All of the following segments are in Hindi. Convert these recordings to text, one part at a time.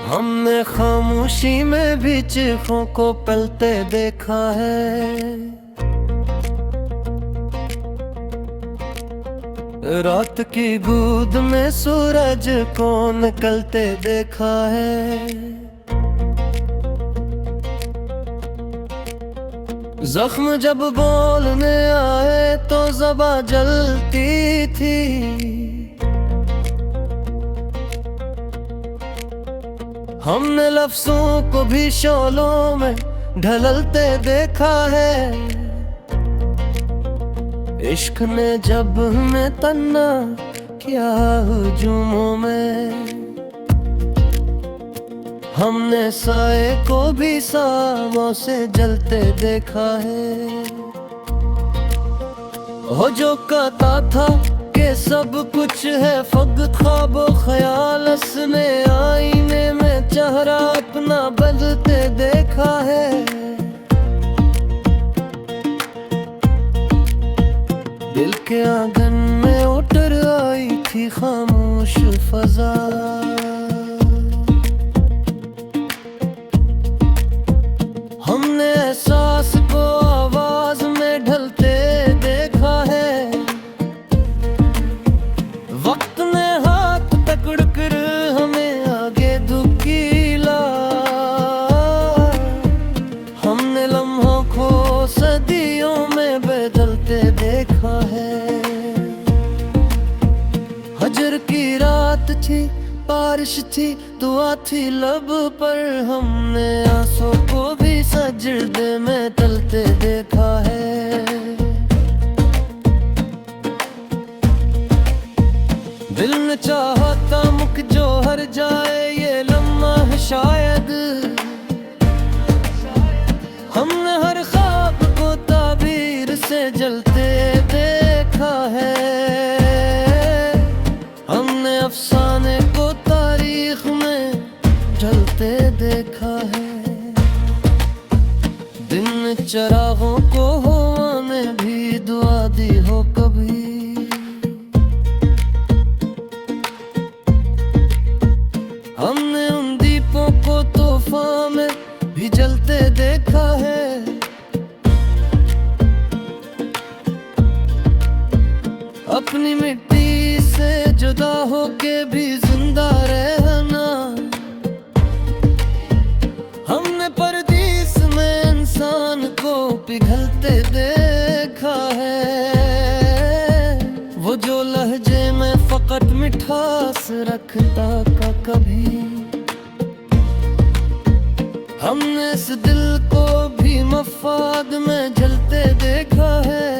हमने खामोशी में भी चीखों को पलते देखा है। रात की बूंद में सूरज को निकलते देखा है। जख्म जब बोलने आए तो ज़बां जलती थी। हमने लफ्ज़ों को भी शोलों में ढलते देखा है। इश्क ने जब हमें तन्ना किया हुजूमों में, हमने साए को भी सामों से जलते देखा है। हो जो कहता था कि सब कुछ है फक़्त ख्वाब व ख्याल, उसने आईने में चेहरा अपना बदलते देखा है। दिल के आंगन में उतर आई थी खामोश फजा। हमने एहसास को आवाज में ढलते देखा है। वक्त ने हाथ पकड़ कर हमें आगे धुकेला। हमने लम्हों को सदियों में बदलते देखा है। हजर की रात थी, बारिश थी, दुआ थी लब पर, हमने आंसू को भी सजदे में तलते देखा है। दिल न चाहता मुख जो हर जाए ये लम्हा है शायद। हमने हर ख्वाब को ताबीर से जलते देखा है। हमने अफसाने को तारीख में ढलते देखा है। दिन चरागों को हवा ने भी दुआ दी हो कभी। हमने उन दीपों को तूफान में भी जलते देखा है। अपनी मिट्टी से जुदा होके भी जिंदा रहना। हमने परदेस में इंसान को पिघलते देखा है। वो जो लहजे में फकत मिठास रखता का कभी। हमने इस दिल को भी मफाद में जलते देखा है।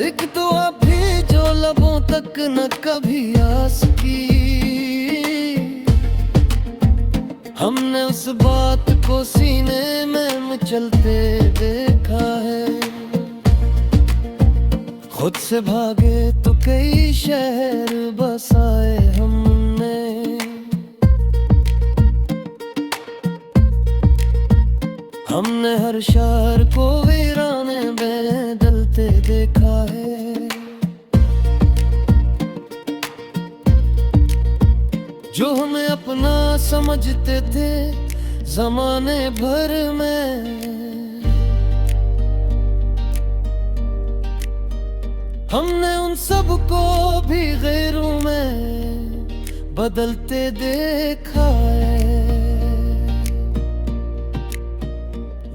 एक दुआ भी जो लबों तक न कभी आ सकी। हमने उस बात को सीने में मचलते देखा है। खुद से भागे तो कई शहर बसाए हमने। हमने हर शहर को वीराने में बदलते देखा है। जो हमें अपना समझते थे जमाने भर में, हमने उन सब को भी गैरों में बदलते देखा है।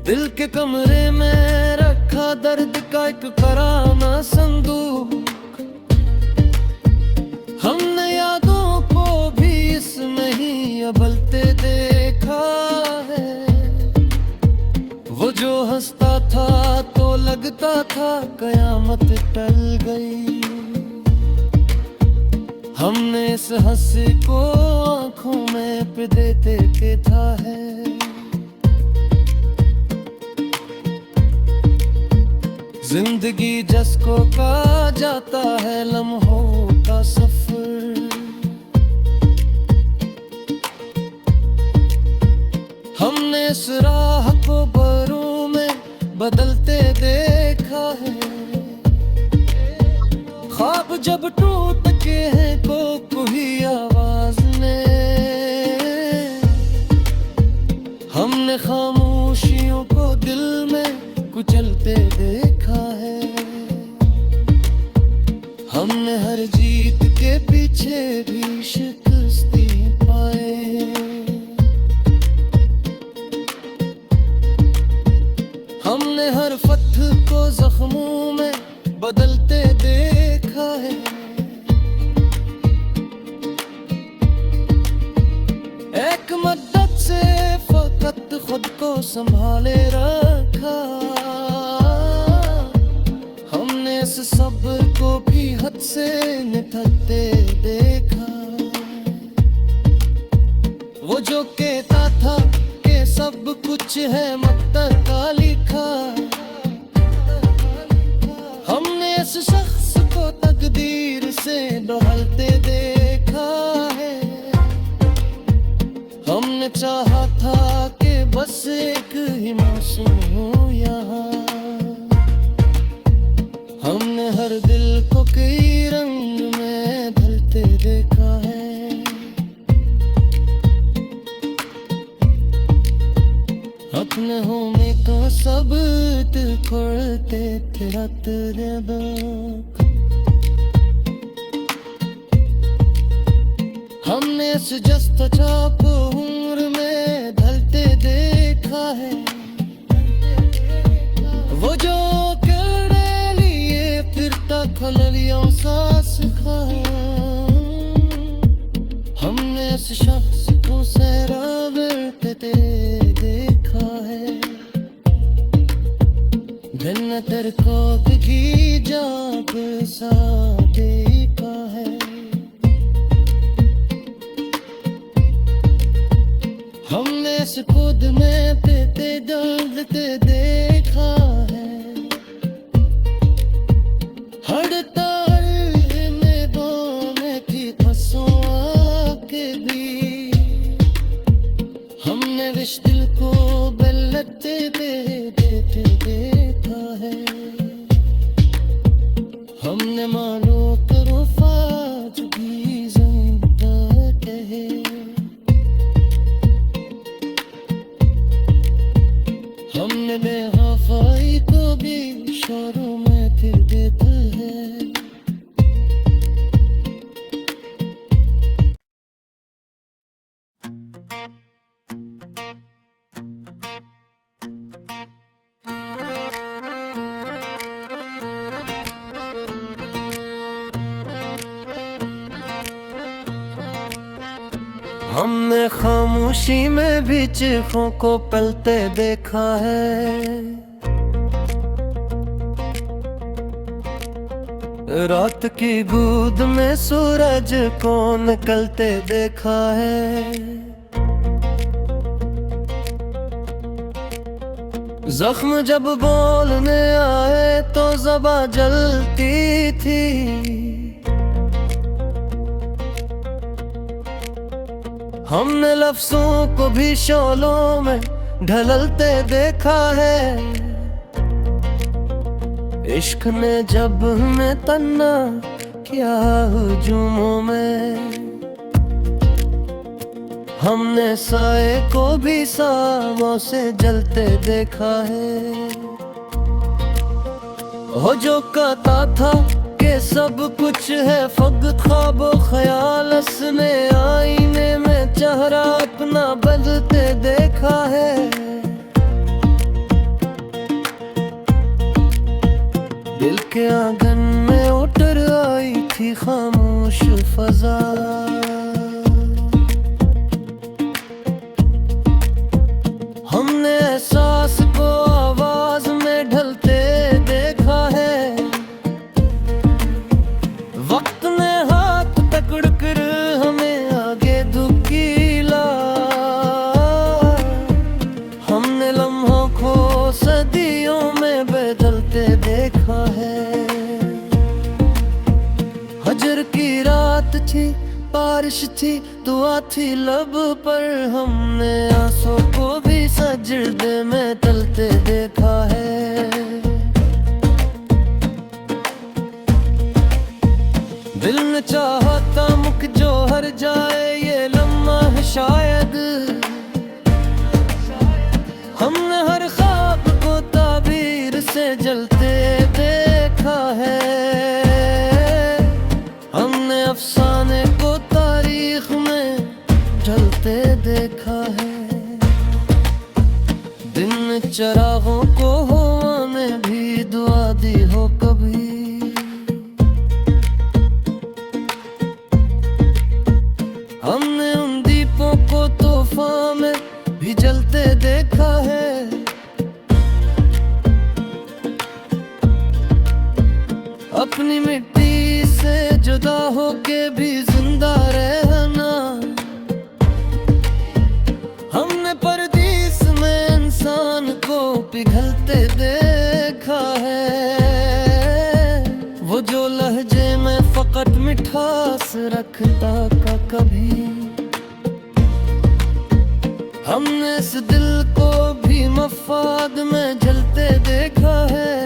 दिल के कमरे में रखा दर्द का एक कराना संदूक। हमने यादों को भी इसमें ही अबलते देखा है। वो जो हंसता था तो लगता था कयामत टल गई। हमने इस हंसी को आंखों में पिदे देखा है। जिंदगी जिसको कहा जाता है लम्हों का सफर। हमने इस राह को बरों में बदलते देखा है। ख्वाब जब टूट के हैं को कोई आवाज ने भी शिकस्ती पाए। हमने हर फतह को जख्मों में बदलते देखा है। एक मद्दत से फकत खुद को संभाले रखा। हमने इस सब्र को भी हद से निठरते देखा। वो जो कहता था कि सब कुछ है मक्तर का लिखा, हमने इस शख्स को तकदीर से ढलते देखा है। हमने चाहा था कि बस एक ही मौसम हो यहाँ। हमने हर दिल को कई रंग में ढलते देखा है। अपने होने का सबूत खोलते थे तेरे दुख। हमने इस जस्त चाप उम्र में ढलते देखा है। वो जो खललियों सांस खा। हमने इस शख्स को सहरा बढ़ते देखा है। दिल ने तेरे को की जाग सा देखा है। हमने इस खुद में तेते डालते देखा है। हड़ताल में बोने की फसों के भी हमने विश दिल को बलते देते देखा है। हमने मानो करो फाज भी जिंदा कहे। हमने बेवफाई को भी शोरों में फिर देता है। हमने खामोशी में भी चीखों को पलते देखा है। रात की बूंद में सूरज को निकलते देखा है। जख्म जब बोलने आए तो ज़बां जलती थी। हमने लफ्ज़ों को भी शोलों में ढलते देखा है। इश्क ने जब हमें तन्ना किया हुजूमों में, हमने साए को भी सावों से जलते देखा है। हो जो कहता था कि सब कुछ है फक़त ख्वाब व ख्याल, उसने आईने में चेहरा अपना बदलते देखा है। दिल के आंगन में उतर आई थी खामोश फजा। हमने एहसास को आवाज में ढलते देखा है। वक्त ने हाथ पकड़ कर हमें आगे धुकेला। हमने लम्हों को सदियों में बदलते देखा है। हजर की रात थी, बारिश थी, दुआ थी लब पर, हमने आंसू को भी सजदे में तलते देखा है। दिल ने चाहता मुख जो हर जाए ये लम्हा है शायद। हमने हर ख्वाब को ताबीर से जलते देखा है। हमने अफसाने को चरागों को हवा में भी दुआ दी हो कभी। हमने उन दीपों को तूफा में भी जलते देखा है। अपनी मिट्टी से जुदा होके भी जिंदा रहना। हमने परदेस में इंसान को पिघलते देखा है। वो जो लहजे में फकत मिठास रखता का कभी। हमने इस दिल को भी मफाद में जलते देखा है।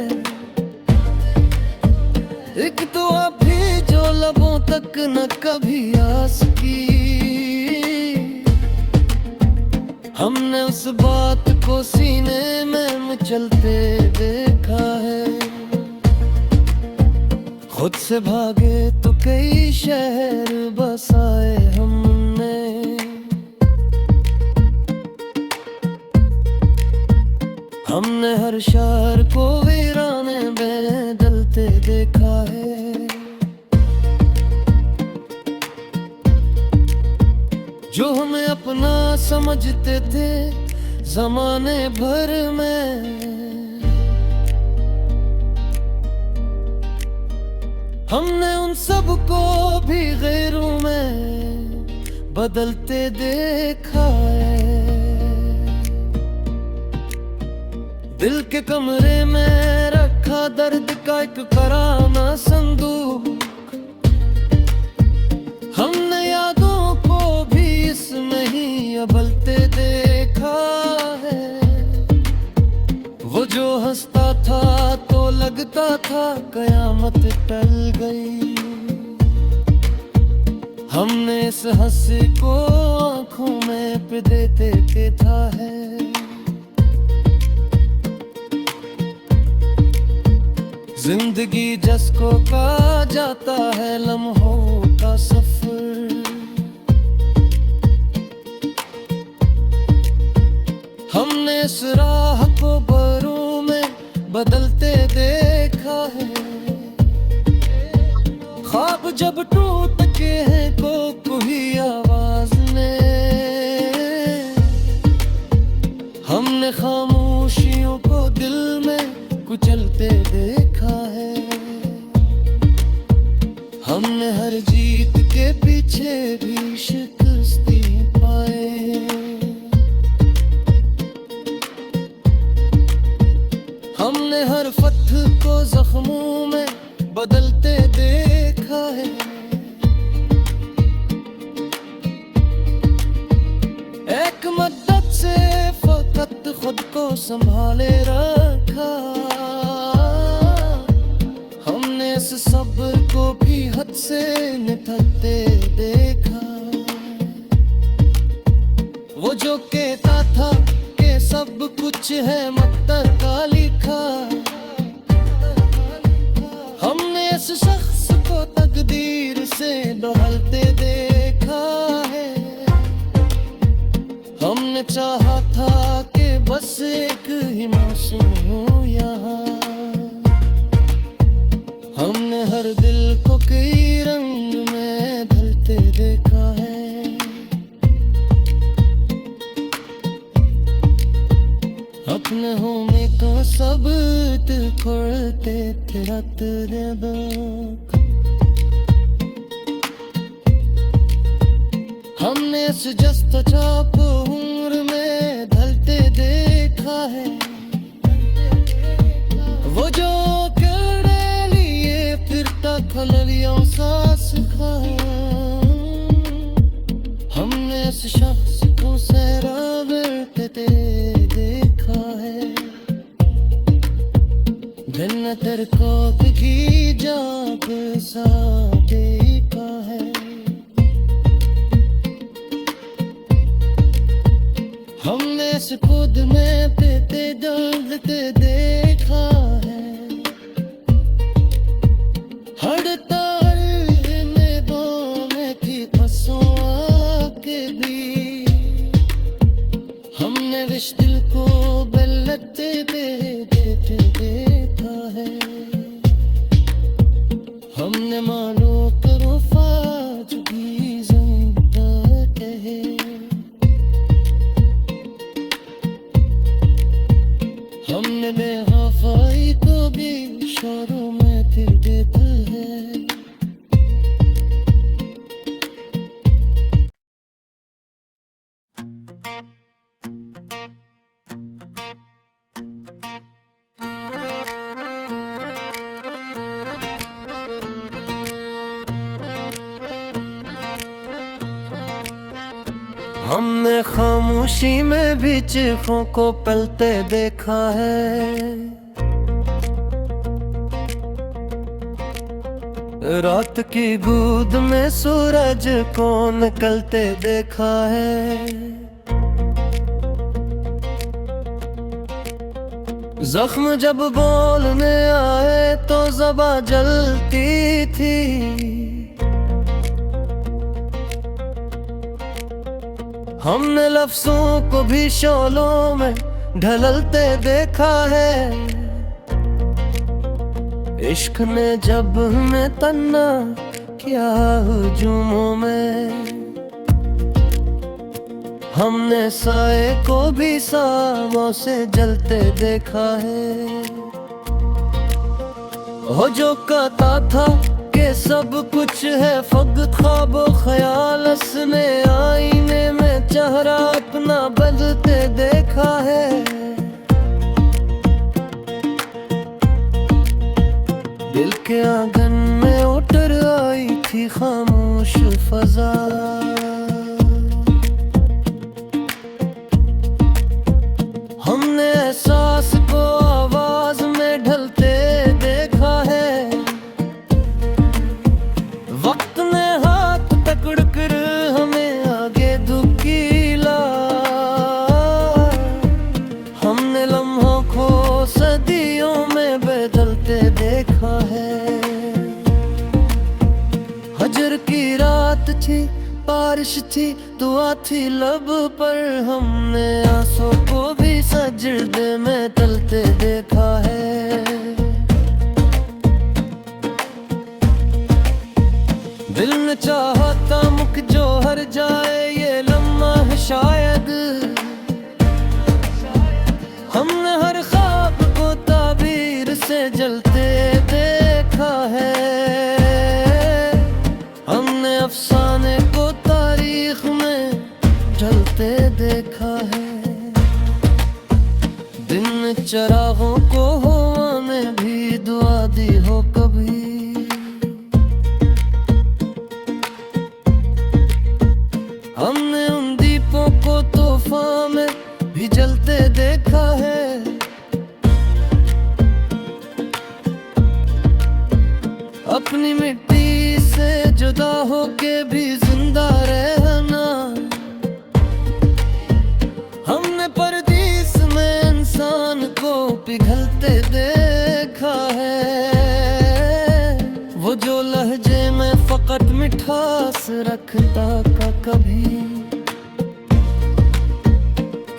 एक दुआ भी जो लबों तक न कभी आस की। हमने उस बात को सीने में मचलते देखा है। खुद से भागे तो कई शहर बसाए हमने। हमने हर शहर को वीराने में डलते देखा है। जो हमें अपना समझते थे जमाने भर में, हमने उन सब को भी गैरों में बदलते देखा है। दिल के कमरे में रखा दर्द का एक कराना संदूक। हमने यादों को भी इसमें ही अबलते देखा है। वो जो हंसता था तो लगता था कयामत टल गई। हमने इस हंसी को आंखों में पे देते देखा है। जिंदगी जिसको कहा जाता है लम्हों का सफर। हमने इस राह को बरों में बदलते देखा है। ख्वाब जब टूट के हैं कोई आवाज ने, हमने खामोशियों को दिल में कुचलते देखा है। हमने हर जीत के पीछे भी शिकस्ती पाए। हमने हर फतह को जख्मों में बदलते देखा है। एक मद्दत से फकत खुद को संभाले रखा। हमने इस सब्र को भी हद से निकलते देखा। वो जो कहता था कि सब कुछ है मक्तर का लिखा। हमने इस शख्स को तकदीर से बहलते देखा है। हमने चाहा था कि बस एक ही मौसम हो यहाँ। हमने हर दिल को कई रंग में ढलते देखा है। अपने होने का सब खोलते थे रात रेबक। हमने इस जस्त चाप उम्र में ढलते देखा है। वो जो खललियों सांस खाया। हमने इस शख्स को सहरा बढ़ते देखा है। दिन तेरे को की जाग सा देखा है। हमने इस खुद में पेते डलते देखा है। हड़ताल में बोने की फसों आके भी हमने विश दिल को बलते देते देखा है। हमने मानो करो फाज भी जिंदा कहे। हमने बेवफाई को भी इशारों में फिर देता है। हमने खामोशी में भी चीखों को पलते देखा है। रात की बूंद में सूरज को निकलते देखा है। जख्म जब बोलने आए तो ज़बां जलती थी। हमने लफ्ज़ों को भी शोलों में ढलते देखा है। इश्क ने जब हमें तन्ना किया हुजूमों में, हमने साए को भी सामों से जलते देखा है। हो जो कहता था कि सब कुछ है फक़्त ख्वाब व ख्याल, उसने आईने में चेहरा अपना बदलते देखा है। दिल के आंगन में उतर आई थी खामोश फजा। हमने एहसास को आवाज में ढलते देखा है। वक्त ने हाथ पकड़ कर हमें आगे धुकेला। हमने लम्हों को सदियों में बदलते देखा है। हजर की रात थी, बारिश थी, दुआ थी लब पर, हमने आंसू को भी सजदे में तलते देखा है। दिल न चाहता मुख जो हर जाए ये लम्हा है शायद। हमने हर ख्वाब को ताबीर से जलते देखा है। हमने अफसाने को तारीख में ढलते देखा है। दिन चरागों को हवा ने भी दुआ दी हो कभी। हमने उन दीपों को तूफान में भी जलते देखा है। अपनी मिट्टी से जुदा होके भी जिंदा रहना। हमने परदेस में इंसान को पिघलते देखा है। वो जो लहजे में फकत मिठास रखता का कभी।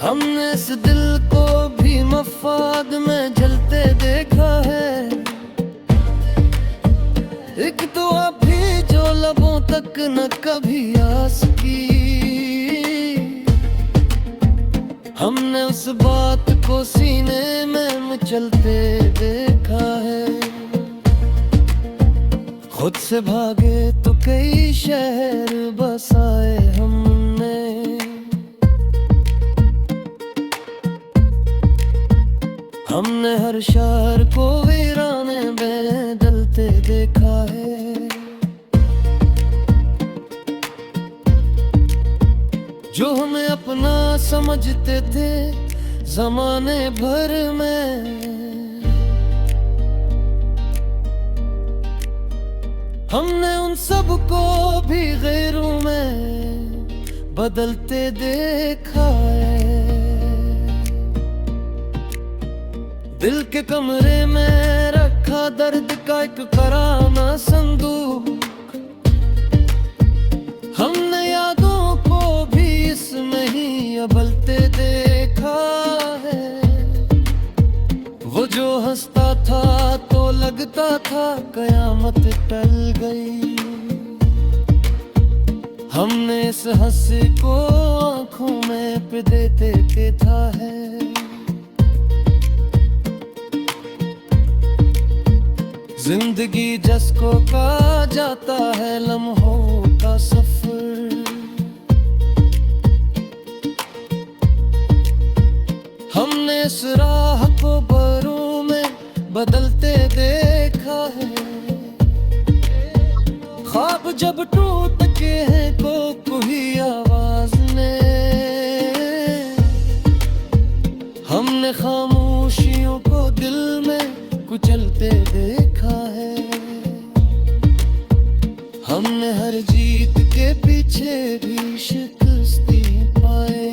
हमने इस दिल को भी मफाद में जलते देखा है। एक दुआ भी जो लबों तक न कभी आ सकी। हमने उस बात को सीने में मचलते देखा है। खुद से भागे तो कई शहर बसाए हमने। हमने हर शहर को वीराने में बदलते देखा है। जो हमें अपना समझते थे जमाने भर में, हमने उन सब को भी गैरों में बदलते देखा है। दिल के कमरे में रखा दर्द का एक कराना संदूक। हमने यादों को भी इसमें ही अबलते देखा है। लगता था कयामत टल गई। हमने इस हंसी को आंखों में पिघले देखे था है। जिंदगी जिसको कहा जाता है लम्हों का सफर, हमने इस राह को बरों में बदलते देखा है। ख्वाब जब टूट के हैं कोई आवाज ने, हमने खामोशियों को दिल में कुचलते देखा है। हमने हर जीत के पीछे भी शिकस्ती पाए।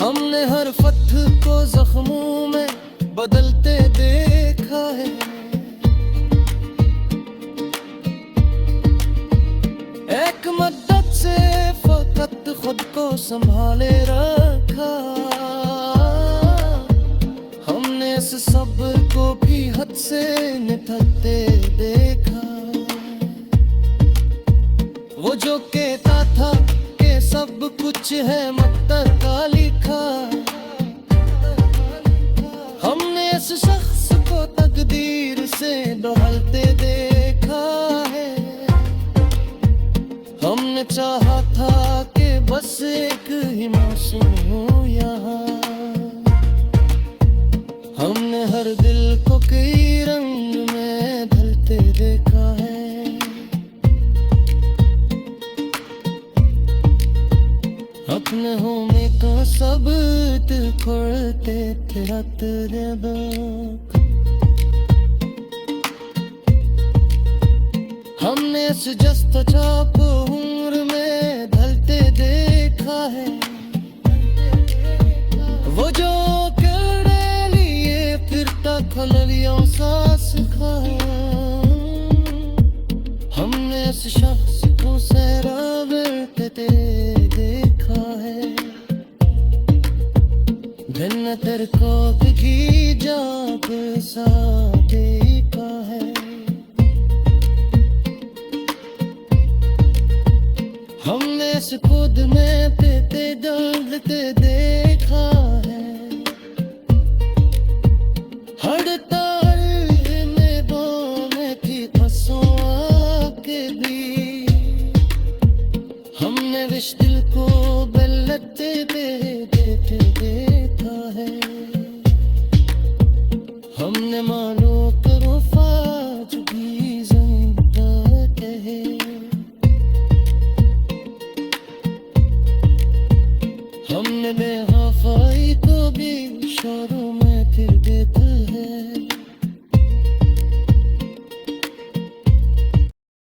हमने हर फतह को जख्मों में बदलते देखा है। एक मद्दत से फकत खुद को संभाले रखा। हमने इस सब्र को भी हद से निठगते देखा। वो जो कहता था कि सब कुछ है मक्तर का लिखा, हमने इस शख्स को तकदीर से ढलते देखा है। हमने चाहा था कि बस एक ही मौसम हो यहाँ। हमने हर दिल को कई रंग में ढलते देखा है। अपने होने का सब खोलते थे रात रात। हमने इस जस्त चाप उम्र में ढलते देखा है। वो जो करे लिए फिरता खललियों सांस खा। हमने इस शख्स को सहरा बढ़ते देखा है। दिन तेरे को की जाग सा देखा है। हमने इस खुद में ते डलते दे